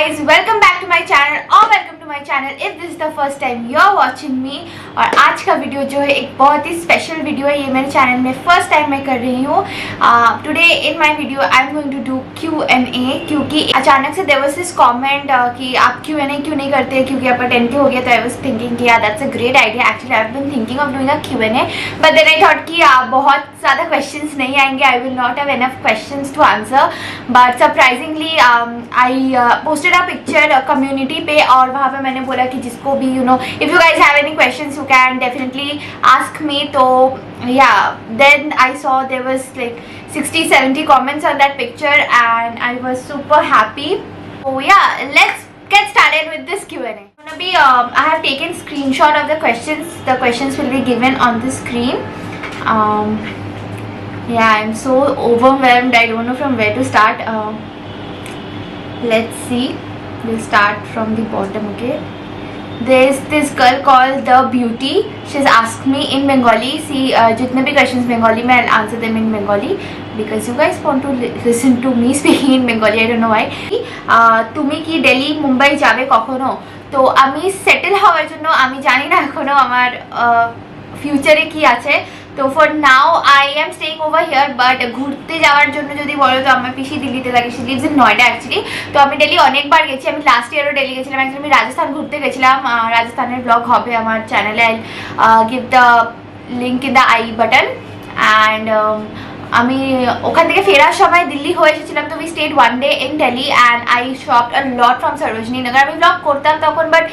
guys, welcome back to my channel or welcome to my channel if this is the first time you are watching me। और आज का video जो है एक बहुत ही special video है। ये मेरे चैनल में फर्स्ट टाइम मैं कर रही हूँ। Today in my video I am going to do Q&A, क्योंकि अचानक से देयर वाज दिस कमेंट कि आप Q&A क्यों नहीं करते, क्योंकि आपका 10K हो गया। तो आई वाज थिंकिंग कि यार that's a great idea. Actually I have been thinking of doing a Q&A, but then I thought कि बहुत ज़्यादा क्वेश्चंस नहीं आएंगे, I will not have enough questions to answer. But surprisingly I posted a picture community पे, और वहाँ पे मैंने बोला कि जिसको भी if you guys have any questions you can definitely ask me. तो then I saw there was like 60-70 comments on that picture and I was super happy. So yeah, let's get started with this Q&A. I have taken screenshot of the questions. The questions will be given on the screen. Yeah, I'm so overwhelmed. I don't know from where to start. Let's see. We'll start from the bottom. Okay. There's this girl called The Beauty. She's asked me in Bengali. See, जितने भी questions Bengali में I'll answer them in Bengali because you guys want to listen to me speaking in Bengali. I don't know why. তুমি কি দিল্লি মুম্বাই যাবে কখনো? তো আমি settle হওয়ার জন্য আমি জানি না এখনো আমার ফিউচারে কি আছে। তো for now I am staying over here, but ঘুরতে যাওয়ার জন্য যদি বলো তো আমার পিসি দিল্লিতে থাকে। সে লিভস ইন নয়ডা অ্যাকচুয়ালি। তো আমি দিল্লি অনেকবার গেছি। আমি লাস্ট ইয়ারও দিল্লি গেছিলাম। অ্যাকচুয়ালি আমি রাজস্থান ঘুরতে গেছিলাম। রাজস্থানের ব্লগ হবে আমার চ্যানেলে। I give the link in the I button. And আমি ওখান থেকে ফেরার সময় দিল্লি হয়ে এসেছিলাম। তো we stayed one day in Delhi and I shopped a lot from Sarojini Nagar. আমি ব্লগ করতাম তখন, বাট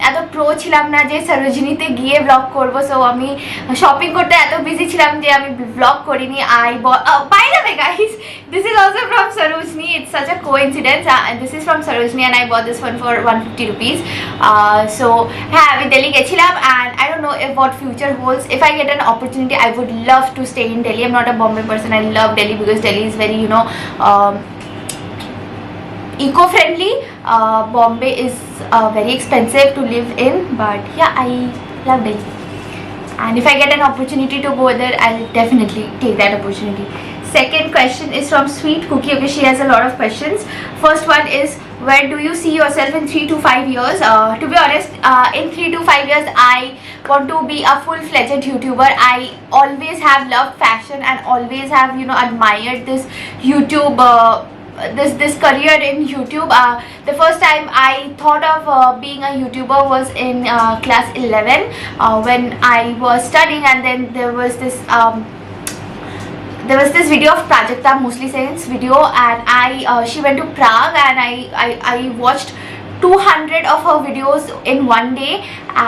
এত প্রো ছিলাম না যে সরোজিনীতে গিয়ে ব্লগ করবো। সো আমি শপিং করতে এত বিজি ছিলাম যে আমি ব্লগ করিনি। By the way guys, this is also from Sarojini. It's such a coincidence. And this is from Sarojini and I bought this one for 150 rupees. So হ্যাঁ, আমি দিল্লি গেছিলাম and I don't know if what future holds. If I get an opportunity, I would love to stay in Delhi. I'm not a Bombay person. I love Delhi because Delhi is very eco-friendly. Bombay is very expensive to live in, but yeah, I love Delhi. And if I get an opportunity to go there, I'll definitely take that opportunity. Second question is from Sweet Cookie. Okay, she has a lot of questions. First one is, where do you see yourself in 3 to 5 years? To be honest, in 3 to 5 years, I want to be a full-fledged YouTuber. I always have loved fashion and always have admired this YouTube. This career in YouTube. The first time I thought of being a YouTuber was in class 11 when I was studying, and then there was this video of Prajakta Mostly Sain's video, and she went to Prague and I watched 200 of her videos in one day,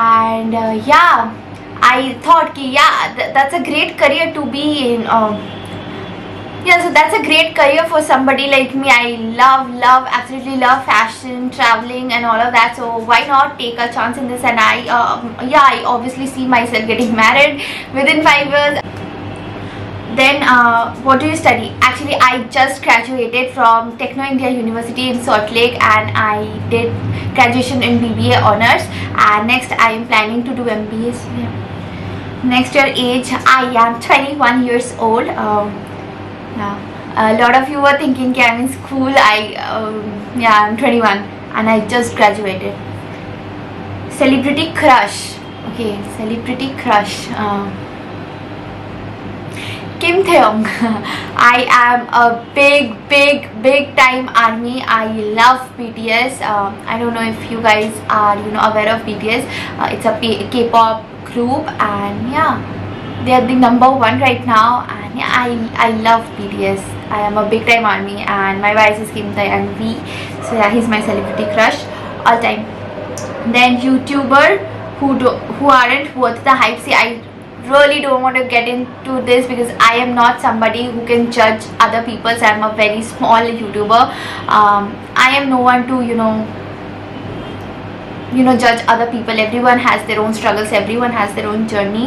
and I thought ki that's a great career to be in. So that's a great career for somebody like me. I absolutely love fashion, traveling and all of that. So why not take a chance in this? And I obviously see myself getting married within 5 years. Then what do you study? Actually, I just graduated from Techno India University in Salt Lake and I did graduation in BBA honors, and next I am planning to do MBA. Next year age, I am 21 years old. A lot of you were thinking I'm in school. I'm 21 and I just graduated. Celebrity crush. Okay, celebrity crush. Kim Taeyong. I am a big time ARMY. I love BTS. I don't know if you guys are aware of BTS. It's a K-pop group, and they are the #1 right now. And I love BTS. I am a big time ARMY, and my wife is Kim Taeyong V. So he's my celebrity crush all time. Then YouTuber who aren't worth the hype. See, I really don't want to get into this because I am not somebody who can judge other people. So I'm a very small YouTuber. I am no one to judge other people. Everyone has their own struggles, everyone has their own journey.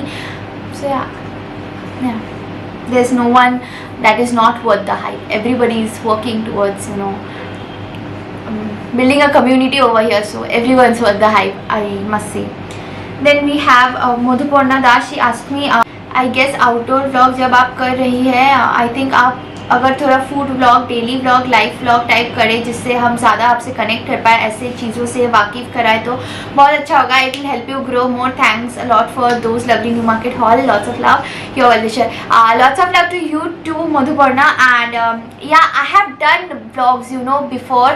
So yeah, there's no one that is not worth the hype. Everybody is working towards building a community over here, so everyone's worth the hype, I must say. Then we have Madhuparna Das. She asked me, I guess outdoor vlog जब आप कर रही है, I think आप अगर थोड़ा food vlog, daily vlog, life vlog type करें जिससे हम ज़्यादा आपसे कनेक्ट कर पाए, ऐसे चीज़ों से वाकिफ़ कराए तो बहुत अच्छा होगा. It will help you grow more. Thanks a lot for those lovely new market hall. Lots of love, your well wisher. Lots of love to you too, Madhuparna. And yeah, I have done vlogs, you know, before.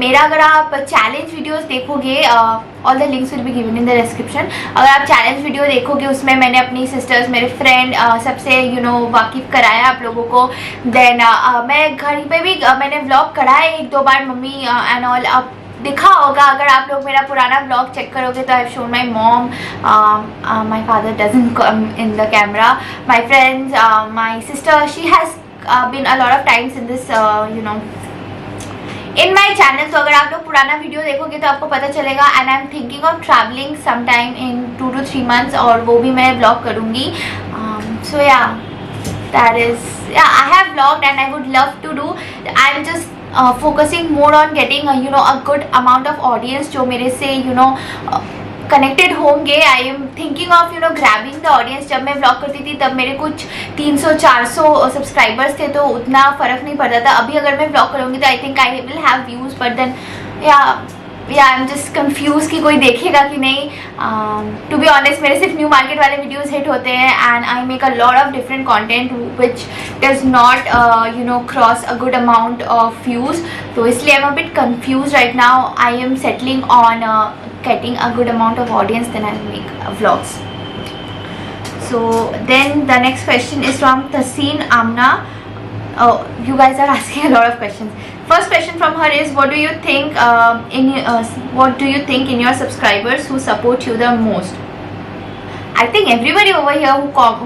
मेरा अगर आप challenge videos देखोगे, all the links will be given in the description. अगर आप challenge video देखोगे उसमें मैंने अपनी सिस्टर्स, मेरे फ्रेंड सबसे यू नो वाकिफ़ कराया आप लोगों को. देन मैं घर पे भी मैंने व्लॉग करा है 1-2 बार, मम्मी एंड ऑल. अब दिखा होगा अगर आप लोग मेरा पुराना व्लॉग चेक करोगे तो I have shown my mom, my father doesn't come in the camera, my friends, my sister, she has been a lot of times in this you know in my channel. तो अगर आप लोग पुराना video देखोगे तो आपको पता चलेगा. And I am thinking of travelling some time in 2 to 3 months और वो भी मैं व्लॉग करूँगी. सो या that is, yeah, I have vlogged and I would love to do. I'm just focusing more on getting you know a good amount of audience जो मेरे से you know connected होंगे. आई am thinking of you know grabbing the audience. जब मैं vlog करती थी तब मेरे कुछ 300-400 सब्सक्राइबर्स थे तो उतना फ़र्क नहीं पड़ता था. अभी अगर मैं व्लॉग करूँगी तो I think I will have views, but then yeah I am just confuse कि कोई देखेगा कि नहीं. टू बी ऑनेस्ट मेरे सिर्फ न्यू मार्केट वाले वीडियोज़ हिट होते हैं and I make a lot of different content which does not you know cross a good amount of views. तो इसलिए I am a bit confuse right now. I am settling on getting a good amount of audience, then I'll make vlogs. So then the next question is from Taseen Amna. Oh, you guys are asking a lot of questions. First question from her is, what do you think in your subscribers who support you the most? I think everybody over here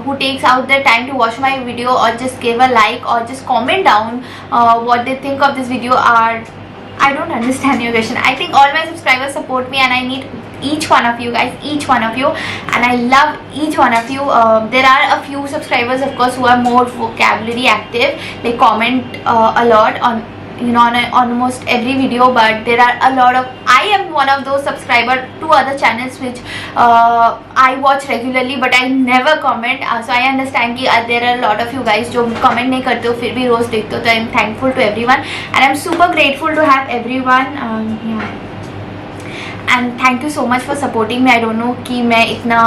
who takes out their time to watch my video or just give a like or just comment down what they think of this video are. I don't understand your question. I think all my subscribers support me and I need each one of you guys, each one of you, and I love each one of you. There are a few subscribers of course who are more vocabulary active. They comment a lot on you know on almost every video, but there are a lot of, I am one of those subscriber to other channels which I watch regularly but I never comment. So I understand कि there are a lot of you guys जो comment नहीं करते हो फिर भी रोज देखते हो. तो I am thankful to everyone and I am super grateful to have everyone. Yeah. And thank you so much for supporting me. I don't know कि मैं इतना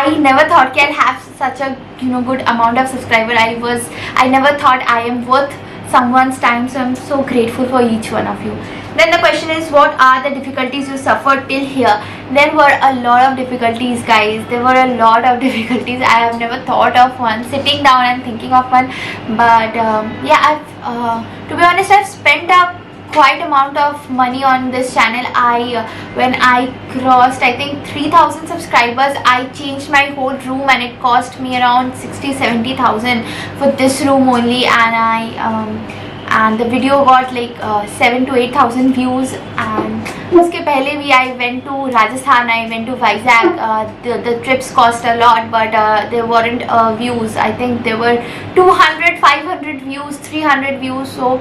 I never thought कि I'll have such a you know good amount of subscriber. I never thought I am worth someone's time, so I'm so grateful for each one of you. Then the question is, what are the difficulties you suffered till here? There were a lot of difficulties, guys. There were a lot of difficulties. I have never thought of one, sitting down and thinking of one, but yeah, to be honest, I've spent a quite amount of money on this channel. When I crossed I think 3,000 subscribers, I changed my whole room and it cost me around 60-70,000 for this room only. And the video got like 7,000 to 8,000 views. And उसके पहले भी I went to Rajasthan, I went to Vizag. The trips cost a lot, but there weren't views. I think there were 200, 500 views, 300 views. So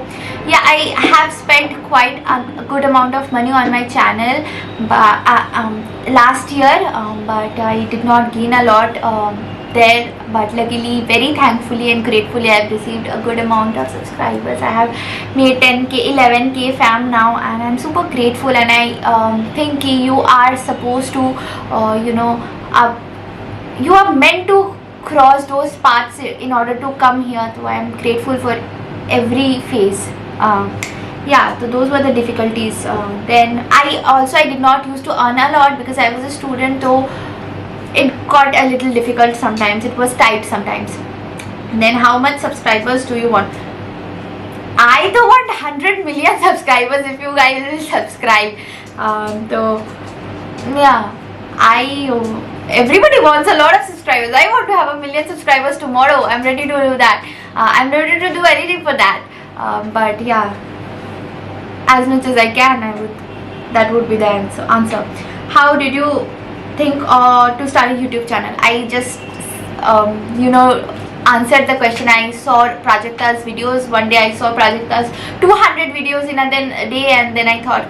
yeah, I have spent quite a good amount of money on my channel last year, but I did not gain a lot there. But luckily, very thankfully and gratefully, I have received a good amount of subscribers. I have made 10k, 11k fam now, and I'm super grateful. And I think you are supposed to you know you are meant to cross those paths in order to come here. So I am grateful for every phase. Yeah, so those were the difficulties. Then I did not used to earn a lot because I was a student, so it got a little difficult sometimes. It was tight sometimes. Then how much subscribers do you want? I don't want 100 million subscribers if you guys will subscribe. So yeah, everybody wants a lot of subscribers. I want to have 1 million subscribers tomorrow. I'm ready to do that. I'm ready to do anything for that. But yeah, as much as I can, that would be the answer. How did you think to start a YouTube channel? I just answered the question. I saw Prajakta's videos. One day I saw Prajakta's 200 videos in a day, and then I thought,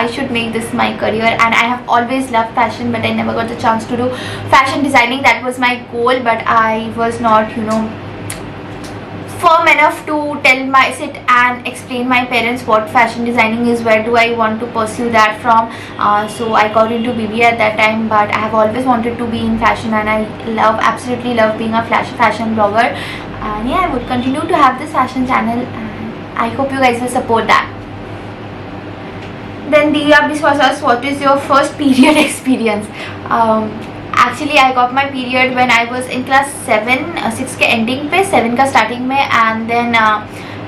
I should make this my career. And I have always loved fashion, but I never got the chance to do fashion designing. That was my goal, but I was not firm enough to sit and explain my parents what fashion designing is, where do I want to pursue that from. So I got into BBA at that time, but I have always wanted to be in fashion, and I absolutely love being a fashion blogger. And yeah, I would continue to have this fashion channel, and I hope you guys will support that. Then Diya was asked, what is your first period experience? Actually I got my period when I was in class 7, 6 के ending पे, 7 का starting में, and then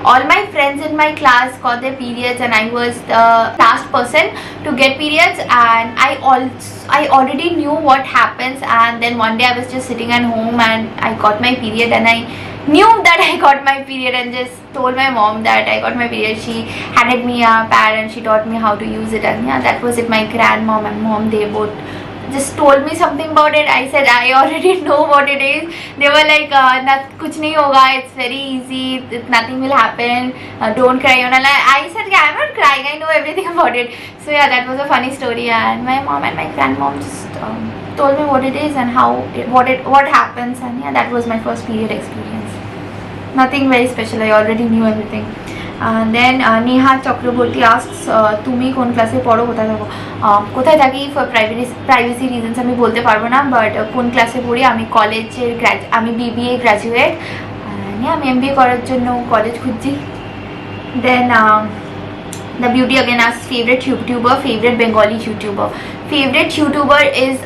all my friends in my class got their periods, and I was the last person to get periods, and I already knew what happens. And then one day I was just sitting at home and I got my period, and I knew that I got my period, and just told my mom that I got my period. She handed me a pad and she taught me how to use it, and yeah, that was it. My grandmom and mom, they both just told me something about it. I said I already know what it is. They were like, kuch nahi hoga, it's very easy, nothing will happen, don't cry. And I said, yeah, I'm not crying, I know everything about it. So yeah, that was a funny story, and my mom and my grandmom just told me what it is and what happens, and yeah, that was my first period experience. Nothing very special, I already knew everything. And then Neha Chakraborty asks, তুমি কোন ক্লাসে পড়ো, কোথায় থাকো? কোথায় থাকি for privacy reasons আমি বলতে পারবো না, বাট কোন ক্লাসে পড়ি, আমি কলেজের আমি BBA গ্র্যাজুয়েট, আমি MBA করার জন্য কলেজ খুঁজছি. Then the beauty again asks, favorite YouTuber, favorite Bengali YouTuber. Favorite YouTuber is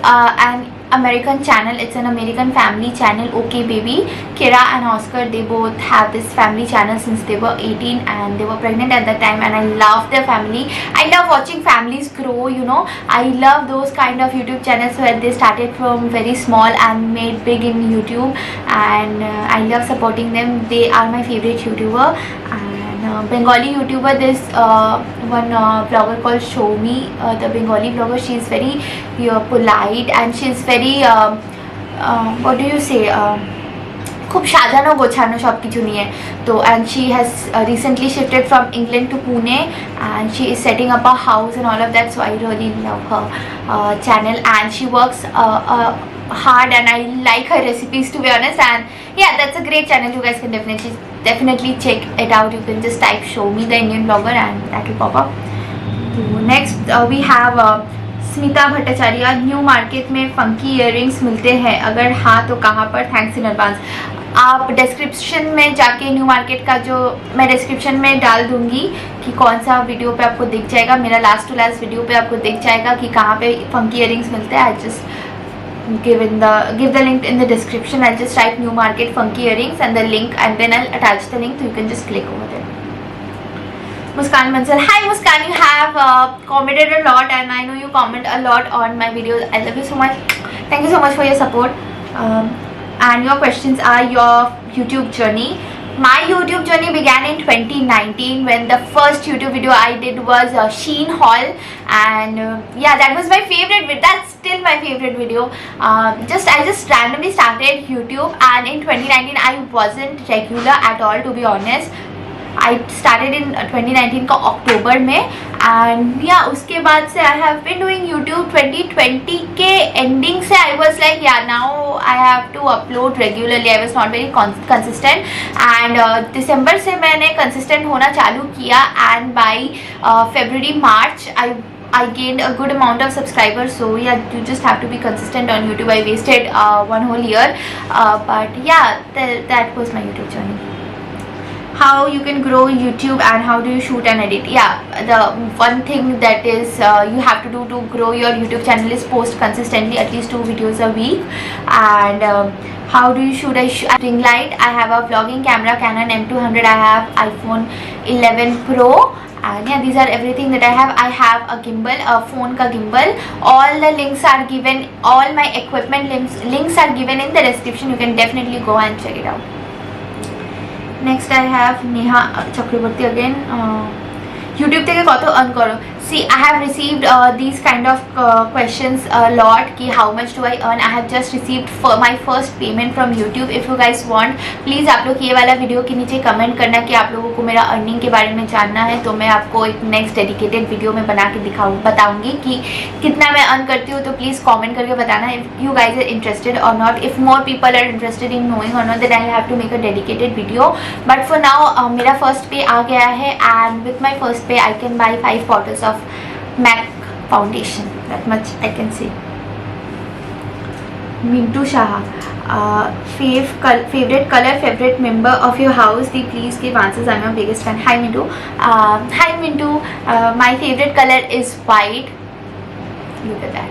an American channel. It's an American family channel, OK Baby. Kira and Oscar, they both have this family channel since they were 18, and they were pregnant at that time, and I love their family. I love watching families grow, you know. I love those kind of YouTube channels where they started from very small and made big in YouTube, and I love supporting them. They are my favorite YouTuber. Bengali YouTuber, there's one blogger called Shomi, the Bengali blogger. She's very polite, and she's very what do you say, খুব সাজানো গোছানো সব কিছু নিয়ে তো. and she has recently shifted from England to Pune, and she is setting up a house and all of that, so I really love her channel, and she works hard, and I like her recipes, to be honest. And yeah, that's a great channel. You guys can definitely check it out. You can just type Show Me the Indian Blogger and that will pop up. So next we have Smita Bhattacharya, new market में funky earrings मिलते हैं, अगर हाँ तो कहाँ पर? Thanks in advance. आप description में जाके न्यू मार्केट का जो मैं डिस्क्रिप्शन में डाल दूंगी कि कौन सा वीडियो पे आपको दिख जाएगा, मेरा लास्ट टू लास्ट वीडियो पे आपको दिख जाएगा कि कहाँ पे फंकी इयररिंग्स मिलते हैं. I just give the link in the description. I'll just type new market funky earrings and the link, and then I'll attach the link so you can just click over there. Muskan Mansal, hi Muskan, you have commented a lot, and I know you comment a lot on my videos. I love you so much. Thank you so much for your support. And your questions are your YouTube journey. My YouTube journey began in 2019 when the first YouTube video I did was Shein haul, and yeah, that was my favorite video. That's still my favorite video. I just randomly started YouTube, and in 2019 I wasn't regular at all, to be honest. I started in 2019 का अक्टूबर में, and yeah, उसके बाद से I have been doing YouTube. 2020 के ending से I was like, yeah, now I have to upload regularly. I was not very consistent, and December से मैंने consistent होना चालू किया, and by February March I gained a good amount of subscribers. So yeah, you just have to be consistent on YouTube. I wasted 1 whole year, but yeah, that was my YouTube journey. How you can grow YouTube and how do you shoot and edit? Yeah, the one thing that is you have to do to grow your YouTube channel is post consistently, at least 2 videos a week. And how do you shoot? I shoot ring light. I have a vlogging camera, Canon M200. I have iPhone 11 Pro. And yeah, these are everything that I have. I have a gimbal, a phone ka gimbal. All the links are given, all my equipment links are given in the description. You can definitely go and check it out. Next I have Neha Chakraborty again. YouTube থেকে কত earn করো? See, I have received these kind of questions a lot कि how much do I earn. I have just received my first payment from YouTube. If you guys want, please आप लोग ये वाला video के नीचे comment करना कि आप लोगों को मेरा अर्निंग के बारे में जानना है, तो मैं आपको एक नेक्स्ट डेडिकेटेड वीडियो में बना के बताऊँगी कि कितना मैं अर्न करती हूँ. तो प्लीज़ कॉमेंट करके बताना if you guys are interested or not. If more people are interested in knowing or not, then I have to make a dedicated video. But for now मेरा फर्स्ट पे आ गया है, and with my first pay I can buy 5 bottles of MAC foundation. That much I can say. Mintu Shah, favorite color, favorite member of your house. Please give answers. I'm your biggest fan. Hi Mintu. Hi Mintu. My favorite color is white. Look at that.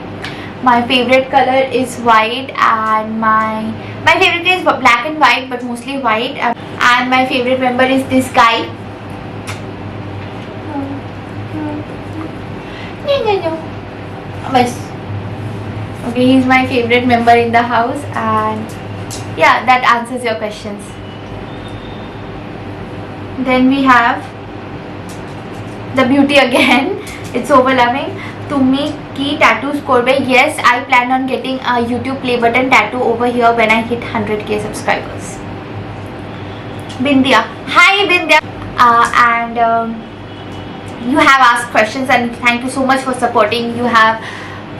My favorite color is white, and my favorite is black and white, but mostly white. And my favorite member is this guy. Bas. Okay, he's my favorite member in the house, and yeah, that answers your questions. Then we have the beauty again. It's overwhelming. तुम्ही की tattoos korbe? Yes, I plan on getting a YouTube play button tattoo over here when I hit 100k subscribers. Bindya, hi Bindya. And you have asked questions, and thank you so much for supporting. You have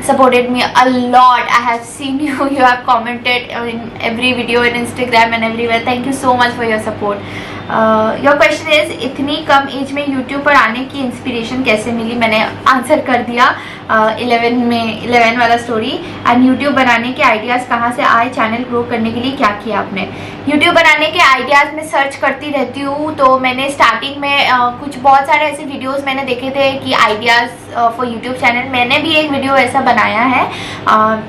supported me a lot. I have seen you. You have commented in every video on Instagram and everywhere. Thank you so much for your support. Your question is इतनी कम as में YouTube पर आने की inspiration कैसे मिली? मैंने answer कर दिया 11 वाला स्टोरी. एंड YouTube बनाने के आइडियाज़ कहाँ से आए? चैनल ग्रो करने के लिए क्या किया आपने? YouTube बनाने के आइडियाज़ में सर्च करती रहती हूँ. तो मैंने स्टार्टिंग में बहुत सारे ऐसे वीडियोस मैंने देखे थे कि आइडियाज़ फॉर YouTube चैनल. मैंने भी एक वीडियो ऐसा बनाया है.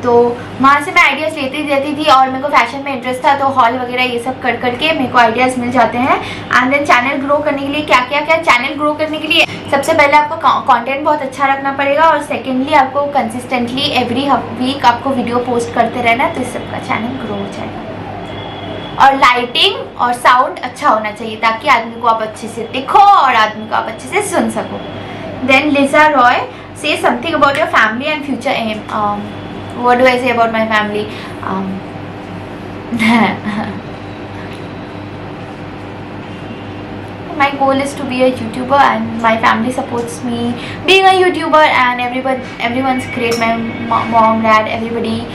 तो वहाँ से मैं आइडियाज़ लेती रहती थी, और मेरे को फैशन में इंटरेस्ट था, तो हॉल वगैरह ये सब कर करके मेरे को आइडियाज़ मिल जाते हैं. एंड देन चैनल ग्रो करने के लिए क्या चैनल ग्रो करने के लिए सबसे पहले आपको कंटेंट बहुत अच्छा रखना पड़ेगा, और सेकेंडली आपको कंसिस्टेंटली एवरी वीक आपको वीडियो पोस्ट करते रहना. तो इस सबका चैनल ग्रो हो जाएगा. और लाइटिंग और साउंड अच्छा होना चाहिए ताकि आदमी को आप अच्छे से दिखो और आदमी को आप अच्छे से सुन सको. Then Lisa Roy, say something about your family and future aim. What do I say about my family? My goal is to be a YouTuber, and my family supports me being a YouTuber, and everyone's great. My mom, dad, everybody,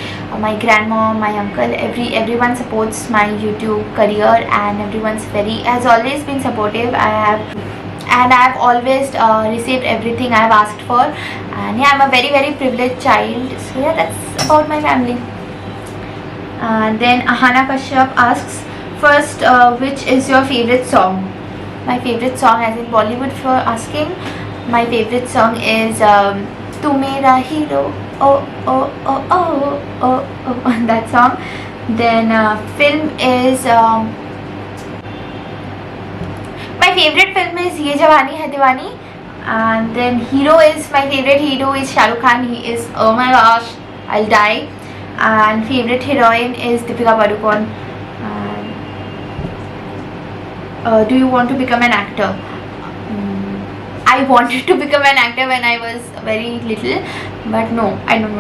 my grandma, my uncle, everyone supports my YouTube career, and everyone's has always been supportive. I have always received everything I have asked for, and yeah, I'm a very very privileged child. So yeah, that's about my family. Then Ahana Kashyap asks, first, which is your favorite song? My favorite song, as in Bollywood for asking, my favorite song is Tu Mera Hero, oh oh oh oh oh oh, that song. Then film is my favorite film is Ye Jawani Hai Diwani. And then hero is, my favorite hero is Shah Rukh Khan. He is, oh my gosh, I'll die. And favorite heroine is Deepika Padukone. Do you want to become an actor? I wanted to become an actor when I was very little, but no, I don't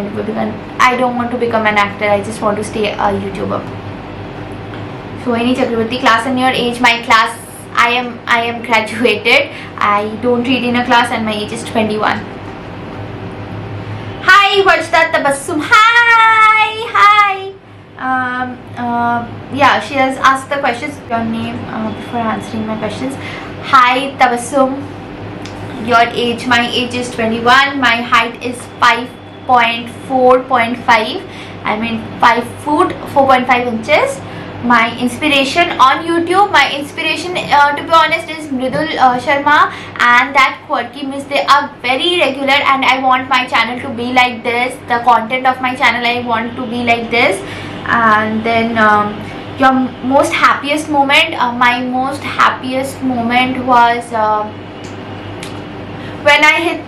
want to become an actor. I just want to stay a YouTuber. Sohini Chakraborty, class and your age. My class, I am graduated. I don't read in a class, and my age is 21. Hi Varshita Tabassum. Hi. Yeah, she has asked the questions. Your name before answering my questions. Hi Tabassum. Your age. My age is 21. My height is 5.4.5. I mean 5 foot 4.5 inches. My inspiration on YouTube, my inspiration to be honest is Mridul Sharma and that quirky miss. They are very regular, and I want my channel to be like this. The content of my channel I want to be like this. And then your most happiest moment. My most happiest moment was when I hit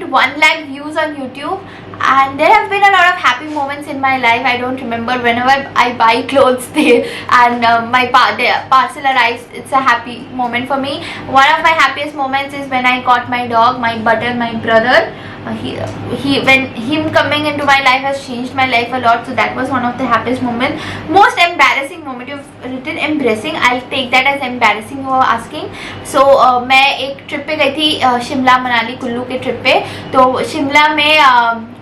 1 lakh views on YouTube. and there have been a lot of happy moments in my life. I don't remember, whenever I buy clothes there and my parcel arrives, it's a happy moment for me. One of my happiest moments is when I got my dog, my Butter, my brother. When him coming into my life has changed my life a lot, so that was one of the happiest moments. Most embarrassing moment, you've written embarrassing, I'll take that as embarrassing, you are asking. So मैं एक trip पे गई थी, शिमला मनाली कुल्लू के trip पे. तो शिमला में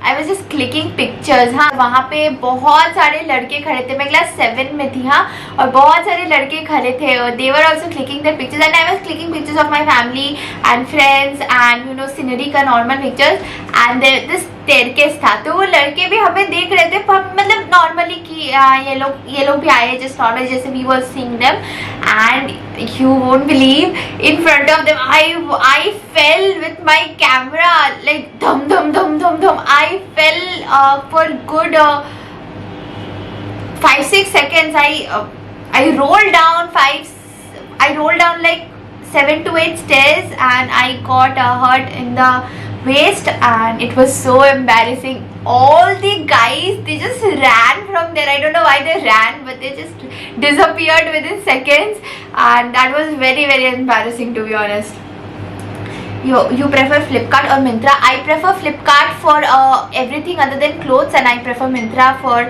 I was just clicking pictures. हाँ, वहाँ पे बहुत सारे लड़के खड़े थे, मैं क्लास 7 में थी. हाँ, और बहुत सारे लड़के खड़े थे, they were also clicking the pictures and I was clicking pictures of my family and friends and you know scenery का normal pictures. And this staircase था, तो वो लड़के भी हमें देख रहे थे, मतलब नॉर्मली कि ये लोग भी आए जस्ट नॉर्मल, जैसे we were seeing them. And you won't believe, in front of them I fell with my camera, like dhum dhum dhum dhum dhum. I fell for good 5-6 seconds. I rolled down like 7 to 8 stairs and I got hurt in the waist and it was so embarrassing. All the guys, they just ran from there. I don't know why they ran, but they just disappeared within seconds and that was very very embarrassing, to be honest. You prefer Flipkart or Myntra? I prefer Flipkart for everything other than clothes, and I prefer Myntra for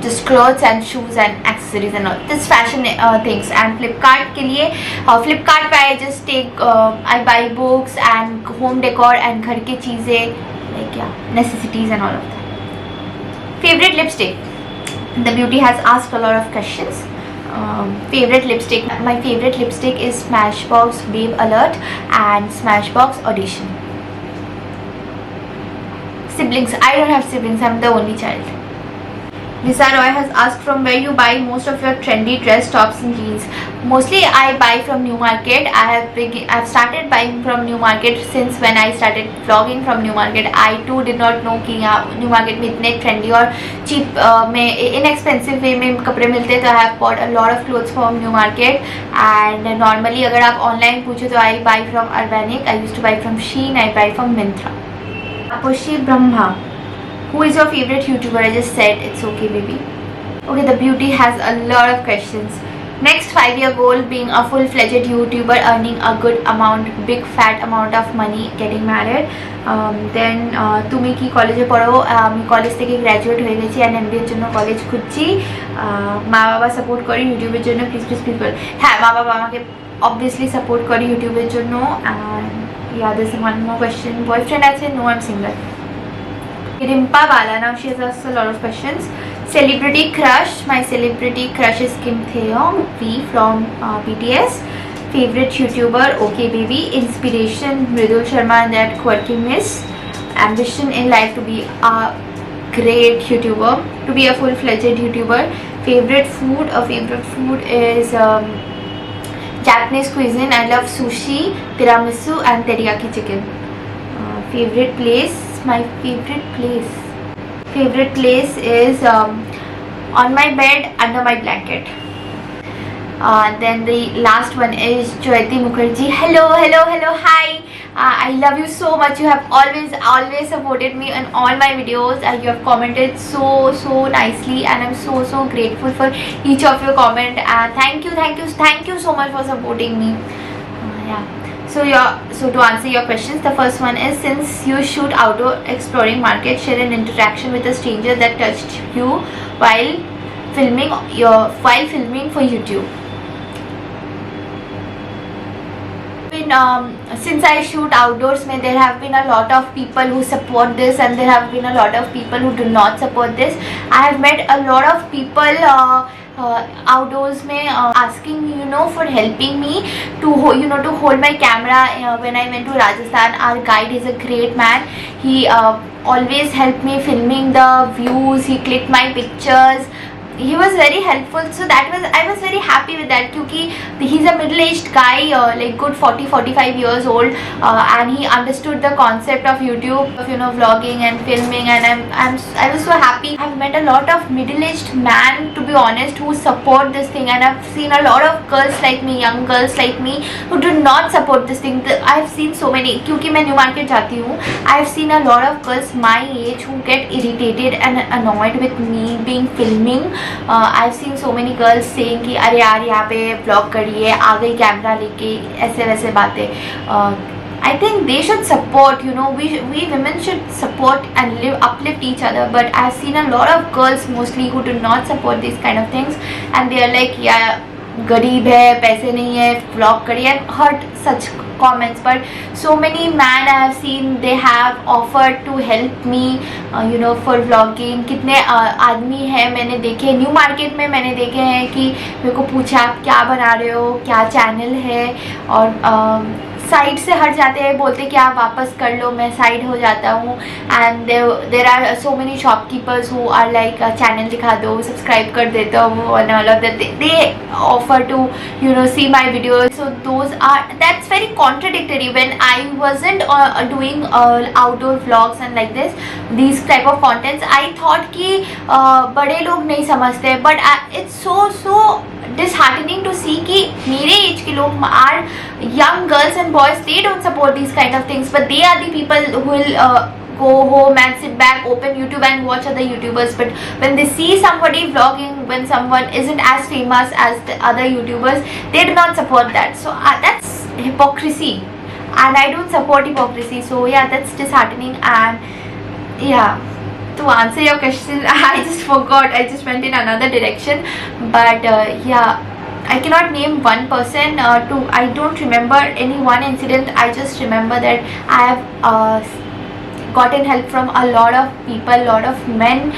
just clothes and shoes and accessories and all this fashion things. And Flipkart के लिए Flipkart पे I just take I buy books and home decor and घर की चीज़ें, like necessities and all of that. Favorite lipstick? The beauty has asked a lot of questions. Favorite lipstick? My favorite lipstick is Smashbox Babe Alert and Smashbox Audition. Siblings? I don't have siblings. I'm the only child. Lisa Roy has asked from where you buy most of your trendy dress, tops and jeans. Mostly I buy from New Market. I've started buying from New Market since when I started vlogging from New Market. I too did not know कि यहाँ New Market में इतने trendy और cheap में inexpensive way में कपड़े मिलते, तो I have bought a lot of clothes from New Market. And normally अगर आप online पूछो तो I buy from Urbanic. I used to buy from Shein. I buy from Myntra. Apushi Brahma. Who is your favorite YouTuber? I just said it's okay, baby. Okay, the beauty has a lot of questions. Next 5-year goal: being a full-fledged YouTuber, earning a good amount, big fat amount of money, getting married. Then তুমি কি কলেজে পড়ো? আমি college থেকে graduate হয়ে গেছি and MBA এর জন্য কলেজ খুঁজছি. মা বাবা সাপোর্ট করে ইউটিউবের জন্য, প্লিজ বল. হ্যাঁ, মা বাবা আমাকে obviously সাপোর্ট করে ইউটিউবের জন্য. and yeah, there's one more question. Boyfriend আছে? No, I'm single. Rimpa Bala, now she has asked a lot of questions. Celebrity crush? My celebrity crush is Kim Taeyong V from BTS. Favorite YouTuber? Okay Baby. Inspiration? Mridul Sharma and that quirky miss. Ambition in life: to be a great YouTuber, to be a full-fledged YouTuber. Favorite food? A favorite food is Japanese cuisine. I love sushi, tiramisu and teriyaki chicken. Favorite place? My favorite place is on my bed under my blanket. Then the last one is Jyoti Mukherjee. Hello, hi. I love you so much. You have always supported me in all my videos. You have commented so nicely and I'm so grateful for each of your comment. Thank you so much for supporting me. Yeah. So to answer your questions, the first one is, since you shoot outdoor exploring market, share an interaction with a stranger that touched you while filming for YouTube. Since I shoot outdoors, there have been a lot of people who support this and there have been a lot of people who do not support this. I have met a lot of people outdoors asking for helping me to hold my camera. When I went to Rajasthan, our guide is a great man. He always helped me filming the views. He clicked my pictures. he was very helpful, so I was very happy with that, क्योंकि he's a middle-aged guy, like good 40-45 years old, and he understood the concept of YouTube, of vlogging and filming, and I was so happy. I've met a lot of middle-aged men, to be honest, who support this thing, and I've seen a lot of girls like me, young girls like me, who do not support this thing. I've seen so many, क्योंकि मैं new market जाती हूँ. I've seen a lot of girls my age who get irritated and annoyed with me being filming. I've seen so many girls saying कि अरे यार यहाँ पे vlog करिए, आ गई कैमरा लेके, ऐसे वैसे बातें. I think they should support, we women should support and uplift each other, but I've seen a lot of girls mostly who do not support these kind of things, and they are like, yeah, गरीब है, पैसे नहीं है, vlog करिए, and heard such comments. But so many men I have seen, they have offered to help me, for vlogging. कितने आदमी हैं मैंने देखे न्यू मार्केट में, मैंने देखे हैं कि मेरे को पूछा आप क्या बना रहे हो, क्या चैनल है, और साइड से हट जाते हैं, बोलते कि आप वापस कर लो, मैं साइड हो जाता हूँ. And there are so many shopkeepers who are like channel दिखा दो, सब्सक्राइब कर देते हो, and all of that they offer to see my videos. So that's very contradictory. When I wasn't doing outdoor vlogs and like these type of contents, I thought कि बड़े लोग नहीं समझते, but it's so disheartening to see कि मेरे as के लोग are young girls and boys, they don't support these kind of things, but they are the people who will go home and sit back, open YouTube and watch other YouTubers. But when they see somebody vlogging, when someone isn't as famous as the other YouTubers, they do not support that. So that's hypocrisy, and I don't support hypocrisy. So yeah, that's disheartening. And yeah, to answer your question, I just forgot, I just went in another direction. But yeah, I cannot name one person. I don't remember any one incident. I just remember that I have gotten help from a lot of people, lot of men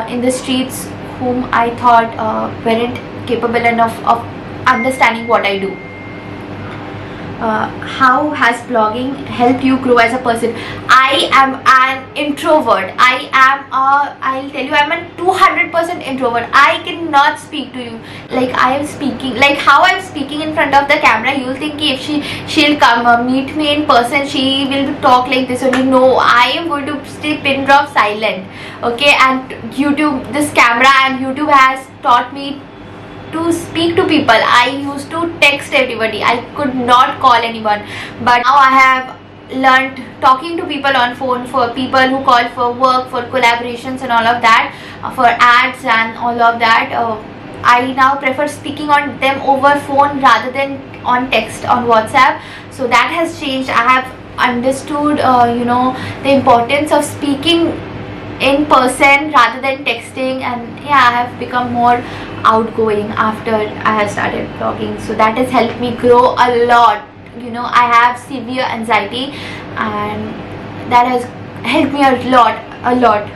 in the streets whom I thought weren't capable enough of understanding what I do. How has vlogging helped you grow as a person? I am an introvert. I'll tell you, I'm a 200% introvert. I cannot speak to you like I am speaking, like how I'm speaking in front of the camera. You'll think if she'll come meet me in person, she will talk like this only. No, I am going to stay pin drop silent. Okay, and YouTube, this camera and YouTube has taught me to speak to people. I used to text everybody, I could not call anyone, but now I have learned talking to people on phone, for people who call for work, for collaborations and all of that, for ads and all of that. I now prefer speaking on them over phone rather than on text, on WhatsApp. So that has changed. I have understood the importance of speaking in person rather than texting, and yeah, I have become more outgoing after I have started vlogging. So that has helped me grow a lot. I have severe anxiety, and that has helped me a lot.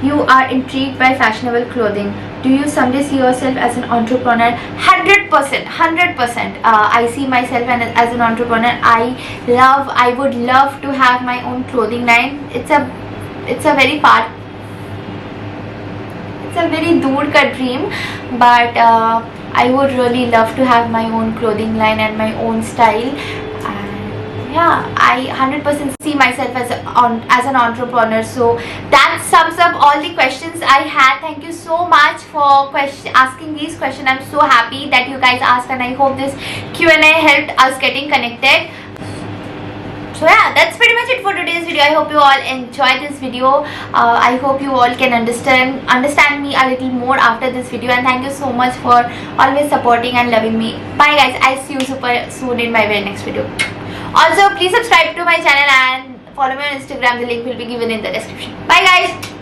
You are intrigued by fashionable clothing. Do you someday see yourself as an entrepreneur? 100%. I see myself as an entrepreneur. I would love to have my own clothing line. It's a very दूर का dream, but I would really love to have my own clothing line and my own style. And yeah, I 100% see myself as an entrepreneur. So that sums up all the questions I had. Thank you so much for asking these questions. I'm so happy that you guys asked, and I hope this Q&A helped us getting connected. So yeah, that's pretty much it for today's video. I hope you all enjoyed this video. I hope you all can understand me a little more after this video, and thank you so much for always supporting and loving me. Bye guys, I'll see you super soon in my very next video. Also, please subscribe to my channel and follow me on Instagram. The link will be given in the description. Bye guys.